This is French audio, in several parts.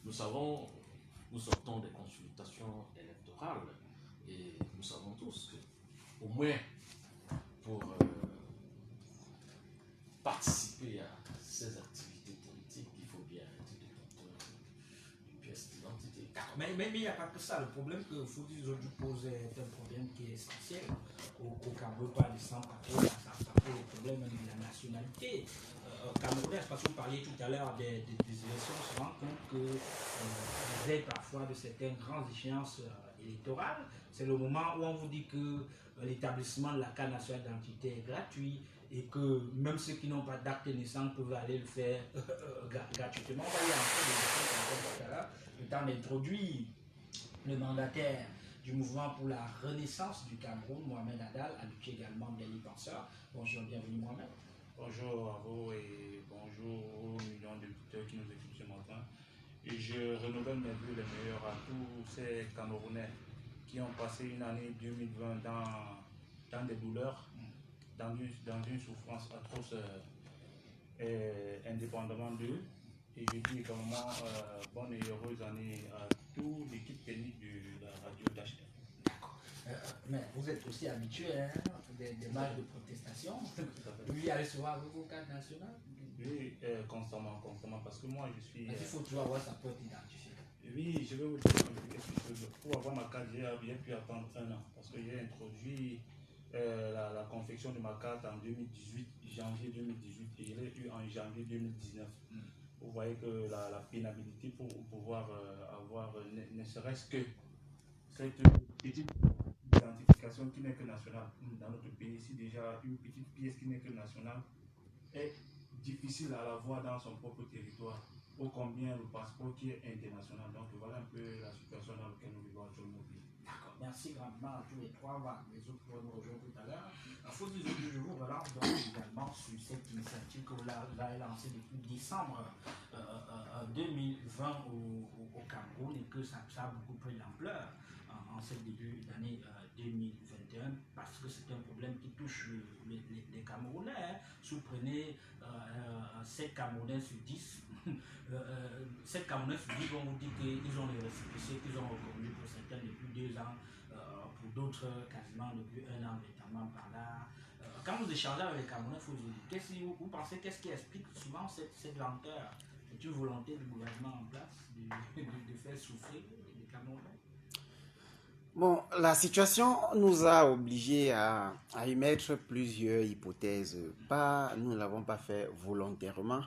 Nous savons, nous sortons des consultations électorales et nous savons tous que, au moins, pour participer à ces activités politiques, il faut bien être détenteur d'une pièce d'identité. Mais il n'y a pas que ça. Le problème que Fodil aujourd'hui pose est un problème qui est essentiel. Au Cameroun, par exemple, ça pose le problème de la nationalité camerounaise. Parce que vous parliez tout à l'heure des élections, on se rend compte que vous êtes parfois de certaines grandes échéances électorales. C'est le moment où on vous dit que l'établissement de la carte nationale d'identité est gratuit et que même ceux qui n'ont pas d'acte de naissance peuvent aller le faire gratuitement. On va y entrer des questions tout à l'heure. Le temps d'introduire le mandataire du mouvement pour la renaissance du Cameroun, Mohamed Adal, habitué également d'Eli Penseur. Bonjour, bienvenue Mohamed. Bonjour à vous et bonjour aux millions d'auditeurs qui nous écoutent ce matin. Et je renouvelle mes vœux les meilleurs à tous ces Camerounais qui ont passé une année 2020 dans des douleurs, dans une souffrance atroce, indépendamment d'eux. Et je dis également bonne et heureuse année à toute l'équipe technique de la radio d'HF. D'accord. Mais vous êtes aussi habitué des marches de protestation. Vous y allez souvent avec vos cartes nationales? Oui, constamment, parce que moi je suis... Il faut toujours avoir sa propre identifiée. Oui, je vais vous dire, pour avoir ma carte, j'ai bien pu attendre un an, parce que j'ai introduit la confection de ma carte en 2018, janvier 2018, et je l'ai eu en janvier 2019. Vous voyez que la pénibilité pour pouvoir avoir ne serait-ce que cette petite identification qui n'est que nationale. Dans notre pays ici, déjà, une petite pièce qui n'est que nationale est difficile à l'avoir dans son propre territoire. Ô combien le passeport qui est international. Donc voilà un peu la situation dans laquelle nous vivons actuellement. D'accord, merci grandement à tous les trois. Les autres pourront nous rejoindre tout à l'heure. Il faut dire que je vous relance donc également sur cette initiative que vous avez lancée depuis décembre 2020 au Cameroun et que ça a beaucoup pris l'ampleur en ce début d'année 2021 parce que c'est un problème qui touche les Camerounais. Hein. Si vous prenez 7 Camerounais sur 10, 7 Camerounais sur 10 vont vous dire qu'ils ont les récépissés qu'ils ont reconnus pour certains depuis 2 ans, pour d'autres quasiment depuis 1 an, notamment par là. Quand vous échangez avec les Camerounais, vous pensez qu'est-ce qui explique souvent cette lenteur? C'est une volonté du gouvernement en place de faire souffrir les Camerounais? Bon, la situation nous a obligés à émettre plusieurs hypothèses. Nous ne l'avons pas fait volontairement,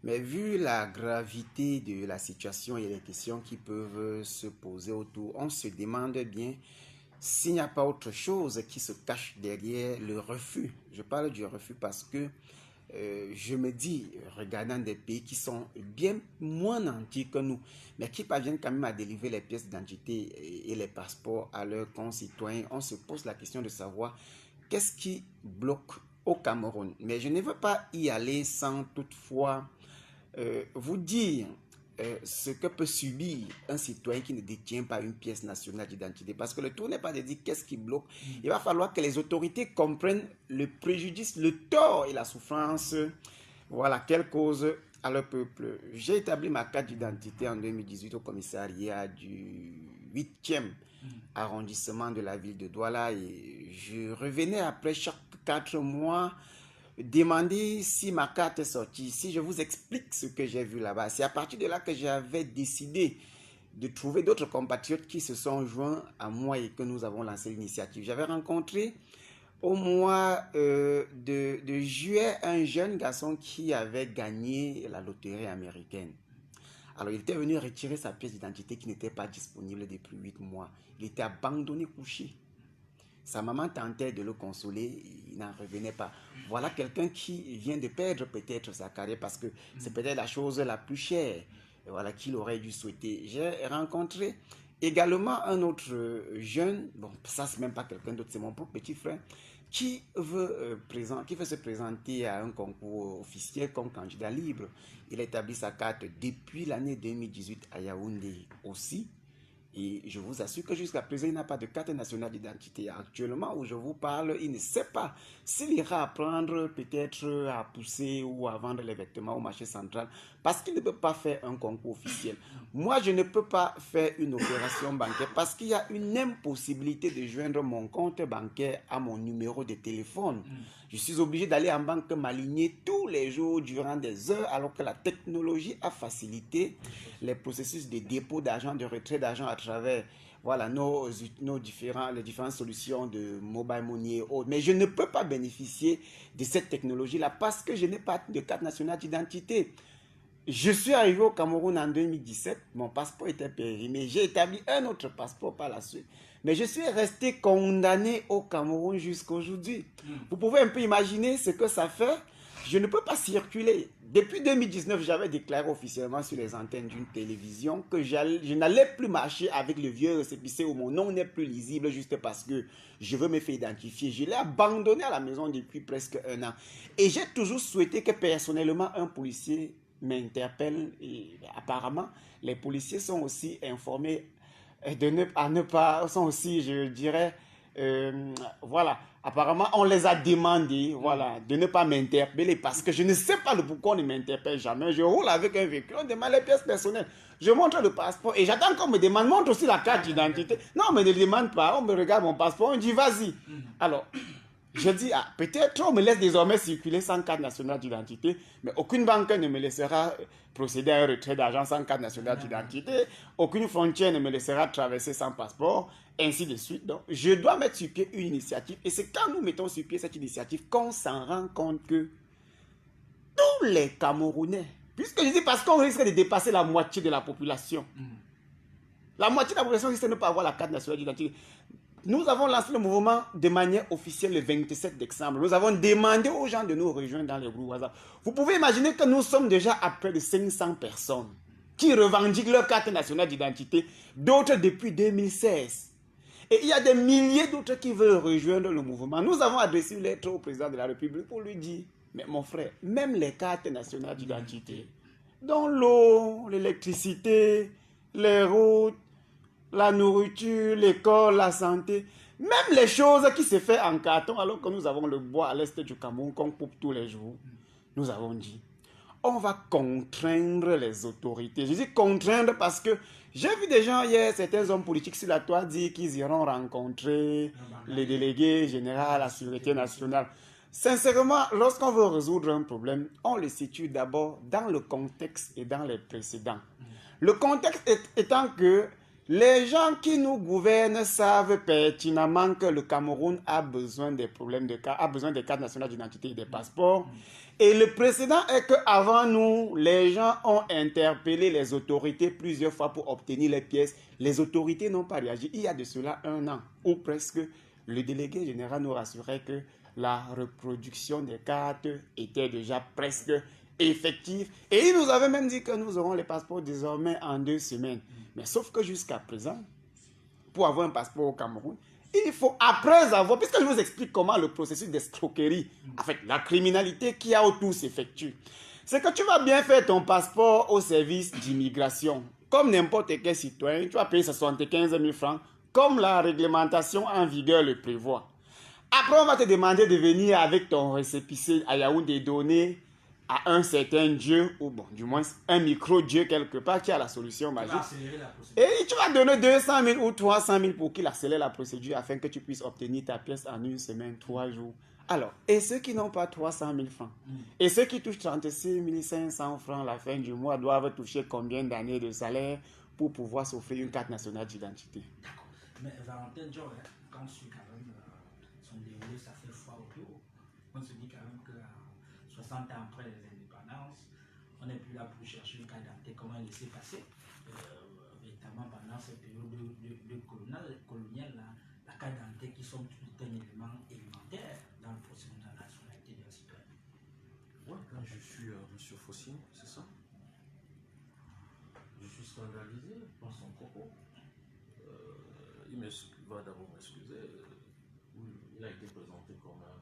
mais vu la gravité de la situation et les questions qui peuvent se poser autour, on se demande bien s'il n'y a pas autre chose qui se cache derrière le refus. Je parle du refus parce que je me dis, regardant des pays qui sont bien moins nantis que nous, mais qui parviennent quand même à délivrer les pièces d'identité et les passeports à leurs concitoyens, on se pose la question de savoir qu'est-ce qui bloque au Cameroun. Mais je ne veux pas y aller sans toutefois vous dire ce que peut subir un citoyen qui ne détient pas une pièce nationale d'identité. Parce que le tout n'est pas de dire qu'est-ce qui bloque. Il va falloir que les autorités comprennent le préjudice, le tort et la souffrance, voilà, qu'elles causent à leur peuple. J'ai établi ma carte d'identité en 2018 au commissariat du 8e arrondissement de la ville de Douala et je revenais après chaque 4 mois demander si ma carte est sortie, si je vous explique ce que j'ai vu là-bas. C'est à partir de là que j'avais décidé de trouver d'autres compatriotes qui se sont joints à moi et que nous avons lancé l'initiative. J'avais rencontré au mois de juillet un jeune garçon qui avait gagné la loterie américaine. Alors il était venu retirer sa pièce d'identité qui n'était pas disponible depuis 8 mois. Il était abandonné, couché. Sa maman tentait de le consoler, il n'en revenait pas. Voilà quelqu'un qui vient de perdre peut-être sa carrière parce que c'est peut-être la chose la plus chère, voilà, qu'il aurait dû souhaiter. J'ai rencontré également un autre jeune, bon, ça c'est même pas quelqu'un d'autre, c'est mon propre petit frère, qui veut se présenter à un concours officiel comme candidat libre. Il a établi sa carte depuis l'année 2018 à Yaoundé aussi. Et je vous assure que jusqu'à présent, il n'a pas de carte nationale d'identité. Actuellement, où je vous parle, il ne sait pas s'il ira apprendre peut-être à pousser ou à vendre les vêtements au marché central parce qu'il ne peut pas faire un concours officiel. Moi, je ne peux pas faire une opération bancaire parce qu'il y a une impossibilité de joindre mon compte bancaire à mon numéro de téléphone. Je suis obligé d'aller en banque m'aligner tous les jours durant des heures alors que la technologie a facilité les processus de dépôt d'argent, de retrait d'argent à travers voilà, les différentes solutions de mobile money et autres. Mais je ne peux pas bénéficier de cette technologie-là parce que je n'ai pas de carte nationale d'identité. Je suis arrivé au Cameroun en 2017, mon passeport était périmé. J'ai établi un autre passeport par la suite. Mais je suis resté condamné au Cameroun jusqu'à aujourd'hui. Vous pouvez un peu imaginer ce que ça fait. Je ne peux pas circuler. Depuis 2019, j'avais déclaré officiellement sur les antennes d'une télévision que je n'allais plus marcher avec le vieux récépissé où mon nom n'est plus lisible juste parce que je veux me faire identifier. Je l'ai abandonné à la maison depuis presque 1 an. Et j'ai toujours souhaité que personnellement un policier m'interpelle. Et apparemment, les policiers sont aussi informés sont aussi, je dirais, voilà. Apparemment, on les a demandé, voilà, de ne pas m'interpeller parce que je ne sais pas le pourquoi on ne m'interpelle jamais. Je roule avec un véhicule, on demande les pièces personnelles. Je montre le passeport et j'attends qu'on me demande, montre aussi la carte d'identité. Non, on ne me demande pas, on me regarde mon passeport, on dit vas-y. Alors, je dis, peut-être on me laisse désormais circuler sans carte nationale d'identité, mais aucune banque ne me laissera procéder à un retrait d'argent sans carte nationale d'identité, aucune frontière ne me laissera traverser sans passeport, ainsi de suite. Donc, je dois mettre sur pied une initiative, et c'est quand nous mettons sur pied cette initiative qu'on s'en rend compte que tous les Camerounais, puisque je dis parce qu'on risque de dépasser la moitié de la population, la moitié de la population risque de ne pas avoir la carte nationale d'identité. Nous avons lancé le mouvement de manière officielle le 27 décembre. Nous avons demandé aux gens de nous rejoindre dans les groupes WhatsApp. Vous pouvez imaginer que nous sommes déjà à près de 500 personnes qui revendiquent leur carte nationale d'identité, d'autres depuis 2016. Et il y a des milliers d'autres qui veulent rejoindre le mouvement. Nous avons adressé une lettre au président de la République pour lui dire, mais mon frère, même les cartes nationales d'identité, dont l'eau, l'électricité, les routes, la nourriture, l'école, la santé, même les choses qui se font en carton alors que nous avons le bois à l'est du Cameroun qu'on coupe tous les jours. Nous avons dit, on va contraindre les autorités. Je dis contraindre parce que j'ai vu des gens hier, certains hommes politiques sur la toile dire qu'ils iront rencontrer les délégués généraux à la sécurité nationale. Sincèrement, lorsqu'on veut résoudre un problème, on le situe d'abord dans le contexte et dans les précédents. Le contexte étant que les gens qui nous gouvernent savent pertinemment que le Cameroun a besoin des cartes nationales d'identité et des passeports. Et le précédent est qu'avant nous, les gens ont interpellé les autorités plusieurs fois pour obtenir les pièces. Les autorités n'ont pas réagi. Il y a de cela 1 an, ou presque, le délégué général nous rassurait que la reproduction des cartes était déjà presque effective. Et il nous avait même dit que nous aurons les passeports désormais en 2 semaines. Mais sauf que jusqu'à présent, pour avoir un passeport au Cameroun, il faut, après avoir, puisque je vous explique comment le processus d'escroquerie, en fait, la criminalité qu'il y a autour s'effectue, c'est que tu vas bien faire ton passeport au service d'immigration. Comme n'importe quel citoyen, tu vas payer 75 000 francs, comme la réglementation en vigueur le prévoit. Après, on va te demander de venir avec ton récépissé à Yaoundé donner à un certain Dieu, ou bon, du moins un micro-Dieu quelque part qui a la solution magique. Et tu vas donner 200 000 ou 300 000 pour qu'il accélère la procédure afin que tu puisses obtenir ta pièce en 1 semaine, 3 jours. Alors, et ceux qui n'ont pas 300 000 francs, et ceux qui touchent 36 500 francs à la fin du mois doivent toucher combien d'années de salaire pour pouvoir s'offrir une carte nationale d'identité? D'accord. Mais Valentin Dior, quand je suis quand même son déroulé, ça fait foi autour. On se dit quand même que 60 ans après les indépendances, on n'est plus là pour chercher une carte d'identité, comment elle s'est passée. Véritablement, pendant cette période de coloniale, la carte d'identité qui sont tout un élément élémentaire dans le processus de la nationalité d'un citoyen. Ouais, quand je suis M. Fossine, c'est ça. Je suis scandalisé par son propos. Il va d'abord m'excuser. Il a été présenté comme un